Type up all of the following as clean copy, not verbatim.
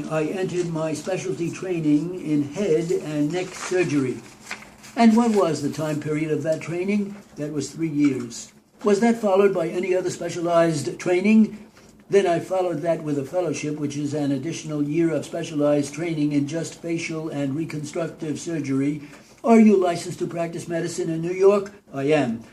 I entered my specialty training in head and neck surgery. And what was the time period of that training? That was 3 years. Was that followed by any other specialized training? Then I followed that with a fellowship, which is an additional year of specialized training in just facial and reconstructive surgery. Are you licensed to practice medicine in New York? I am.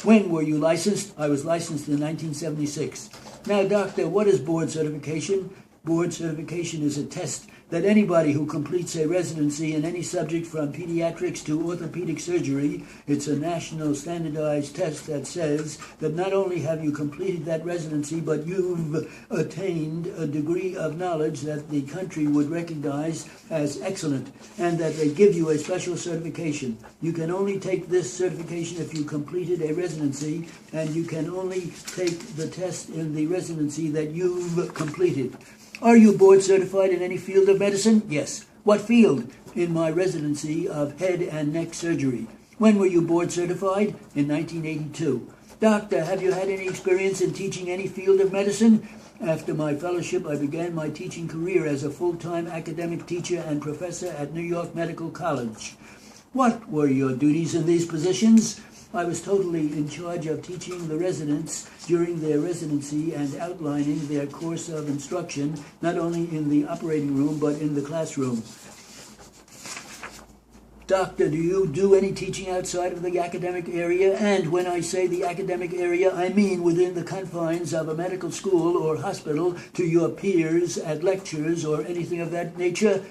When were you licensed? I was licensed in 1976. Now, doctor, what is board certification? Board certification is a test that anybody who completes a residency in any subject from pediatrics to orthopedic surgery, it's a national standardized test that says that not only have you completed that residency, but you've attained a degree of knowledge that the country would recognize as excellent, and that they give you a special certification. You can only take this certification if you completed a residency, and you can only take the test in the residency that you've completed. Are you board certified in any field of medicine? Yes. What field? In my residency of head and neck surgery. When were you board certified? In 1982. Doctor, have you had any experience in teaching any field of medicine? After my fellowship, I began my teaching career as a full-time academic teacher and professor at New York Medical College. What were your duties in these positions? I was totally in charge of teaching the residents during their residency and outlining their course of instruction, not only in the operating room, but in the classroom. Doctor, do you do any teaching outside of the academic area? And when I say the academic area, I mean within the confines of a medical school or hospital to your peers at lectures or anything of that nature?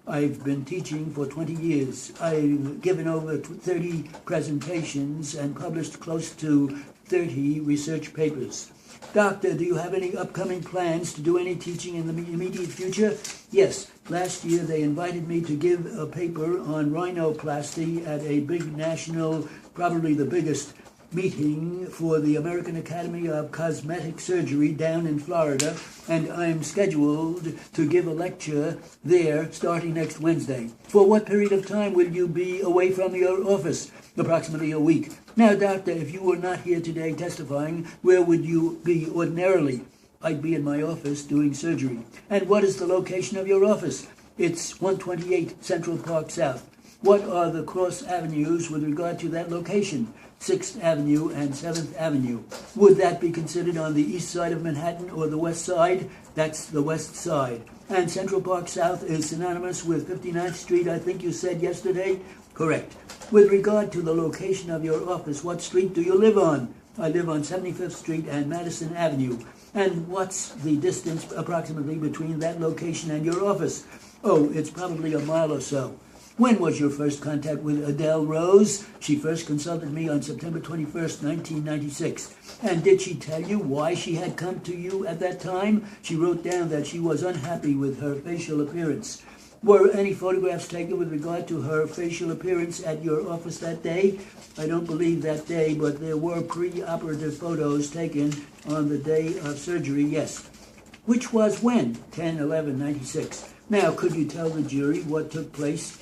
I've been teaching for 20 years. I've given over 30 presentations and published close to 30 research papers. Doctor, do you have any upcoming plans to do any teaching in the immediate future? Yes. Last year they invited me to give a paper on rhinoplasty at a big national, probably the biggest meeting for the American Academy of Cosmetic Surgery down in Florida, and I'm scheduled to give a lecture there starting next Wednesday. For what period of time will you be away from your office? Approximately a week. Now, doctor, if you were not here today testifying, where would you be ordinarily? I'd be in my office doing surgery. And what is the location of your office? It's 128 Central Park South. What are the cross avenues with regard to that location? 6th Avenue and 7th Avenue. Would that be considered on the east side of Manhattan or the west side? That's the west side. And Central Park South is synonymous with 59th Street, I think you said yesterday? Correct. With regard to the location of your office, what street do you live on? I live on 75th Street and Madison Avenue. And what's the distance approximately between that location and your office? Oh, it's probably a mile or so. When was your first contact with Adele Rose? She first consulted me on September 21st, 1996. And did she tell you why she had come to you at that time? She wrote down that she was unhappy with her facial appearance. Were any photographs taken with regard to her facial appearance at your office that day? I don't believe that day, but there were pre-operative photos taken on the day of surgery, yes. Which was when? 10/11/96. Now, could you tell the jury what took place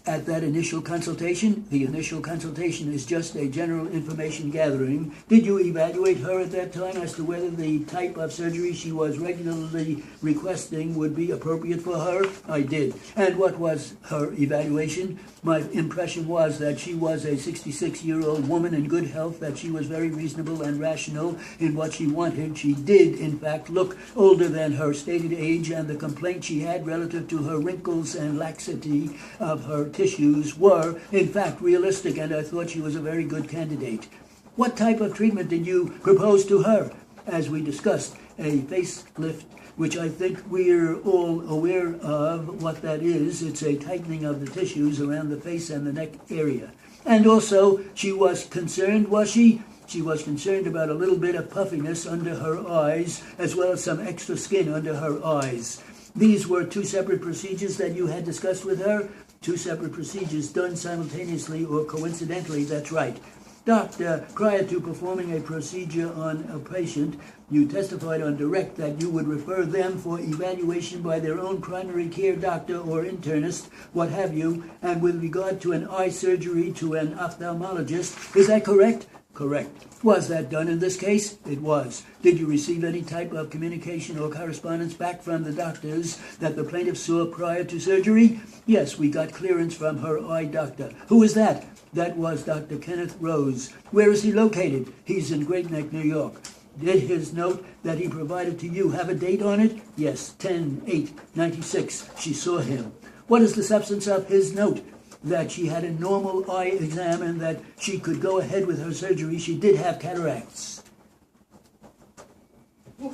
at that initial consultation? The initial consultation is just a general information gathering. Did you evaluate her at that time as to whether the type of surgery she was regularly requesting would be appropriate for her? I did. And what was her evaluation? My impression was that she was a 66-year-old woman in good health, that she was very reasonable and rational in what she wanted. She did, in fact, look older than her stated age, and the complaint she had relative to her wrinkles and laxity of her tissues were, in fact, realistic, and I thought she was a very good candidate. What type of treatment did you propose to her? As we discussed, a facelift, which I think we're all aware of what that is. It's a tightening of the tissues around the face and the neck area. And also, she was concerned, was she? She was concerned about a little bit of puffiness under her eyes, as well as some extra skin under her eyes. These were two separate procedures that you had discussed with her? Two separate procedures done simultaneously or coincidentally, that's right. Doctor, prior to performing a procedure on a patient, you testified on direct that you would refer them for evaluation by their own primary care doctor or internist, what have you, and with regard to an eye surgery to an ophthalmologist. Is that correct? Correct. Was that done in this case? It was. Did you receive any type of communication or correspondence back from the doctors that the plaintiff saw prior to surgery? Yes, we got clearance from her eye doctor. Who is that? That was Dr. Kenneth Rose. Where is he located? He's in Great Neck, New York. Did his note that he provided to you have a date on it? Yes, 10/8/96. She saw him. What is the substance of his note? That she had a normal eye exam and that she could go ahead with her surgery. She did have cataracts. Yeah,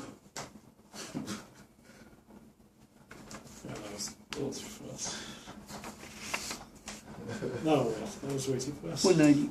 that was too fast. No, that was way too fast. 190.